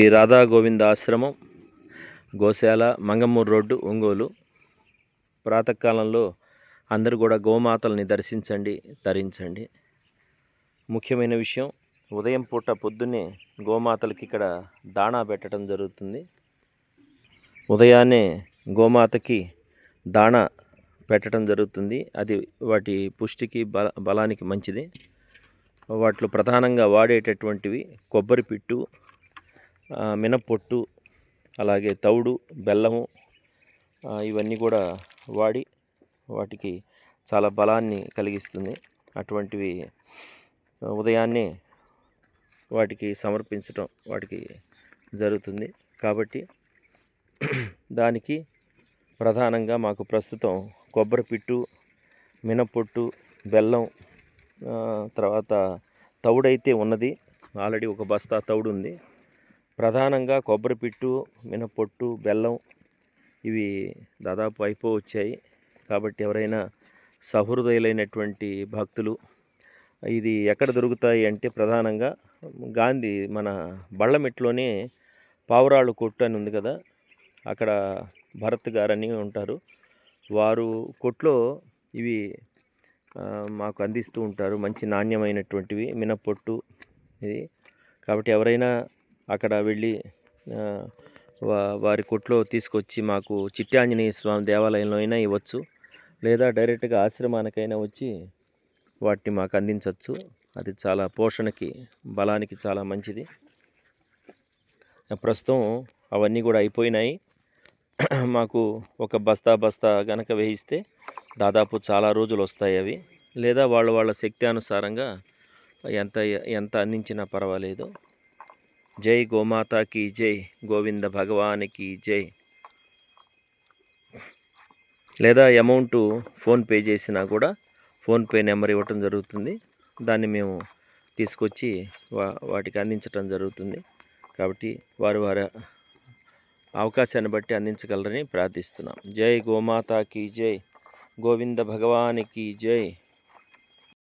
ఈ రాధా గోవింద ఆశ్రమం, గోశాల, మంగమ్మూరు రోడ్డు, ఒంగోలు. ప్రాతకాలంలో అందరూ కూడా గోమాతల్ని దర్శించండి, ధరించండి. ముఖ్యమైన విషయం, ఉదయం పూట పొద్దున్నే గోమాతలకి ఇక్కడ దాణా పెట్టడం జరుగుతుంది. ఉదయాన్నే గోమాతకి దాణా పెట్టడం జరుగుతుంది. అది వాటి పుష్టికి బలానికి మంచిది. వాటిలో ప్రధానంగా వాడేటటువంటివి కొబ్బరి పిట్టు, మినప్పొట్టు, అలాగే తౌడు, బెల్లము, ఇవన్నీ కూడా వాడి వాటికి చాలా బలాన్ని కలిగిస్తుంది. అటువంటివి ఉదయాన్నే వాటికి సమర్పించడం వాటికి జరుగుతుంది. కాబట్టి దానికి ప్రధానంగా మాకు ప్రస్తుతం కొబ్బరి పిట్టు, మినప్పొట్టు, బెల్లం, తర్వాత తౌడైతే ఉన్నది. ఆల్రెడీ ఒక బస్తా తౌడు ఉంది. ప్రధానంగా కొబ్బరి పిట్టు, మినప్పొట్టు, బెల్లం ఇవి దాదాపు అయిపోవచ్చాయి. కాబట్టి ఎవరైనా సహృదయులైనటువంటి భక్తులు ఇది ఎక్కడ దొరుకుతాయి అంటే ప్రధానంగా గాంధీ మన బళ్ళమెట్లోనే పావురాళ్ళు కొట్టు అని ఉంది కదా, అక్కడ భరత్ గారని ఉంటారు. వారు కొట్లో ఇవి మాకు అందిస్తూ ఉంటారు. మంచి నాణ్యమైనటువంటివి మినప్పొట్టు ఇది. కాబట్టి ఎవరైనా అక్కడ వెళ్ళి వారి కొట్లో తీసుకొచ్చి మాకు చిట్టి ఆంజనేయ స్వామి దేవాలయంలో అయినా ఇవ్వచ్చు, లేదా డైరెక్ట్గా ఆశ్రమానికైనా వచ్చి వాటిని మాకు అందించవచ్చు. అది చాలా పోషణకి, బలానికి చాలా మంచిది. ప్రస్తుతం అవన్నీ కూడా అయిపోయినాయి. మాకు ఒక బస్తా గనక వేయిస్తే దాదాపు చాలా రోజులు వస్తాయి అవి. లేదా వాళ్ళ శక్తి అనుసారంగా ఎంత అందించినా పర్వాలేదు. జై గోమాతాకి జై, గోవింద భగవానికి జై. లేదా అమౌంట్ ఫోన్పే చేసినా కూడా ఫోన్పే నెంబర్ ఇవ్వటం జరుగుతుంది. దాన్ని మేము తీసుకొచ్చి వాటికి అందించటం జరుగుతుంది. కాబట్టి వారి అవకాశాన్ని బట్టి అందించగలరని ప్రార్థిస్తున్నాం. జై గోమాతాకి జై, గోవింద భగవానికి జై.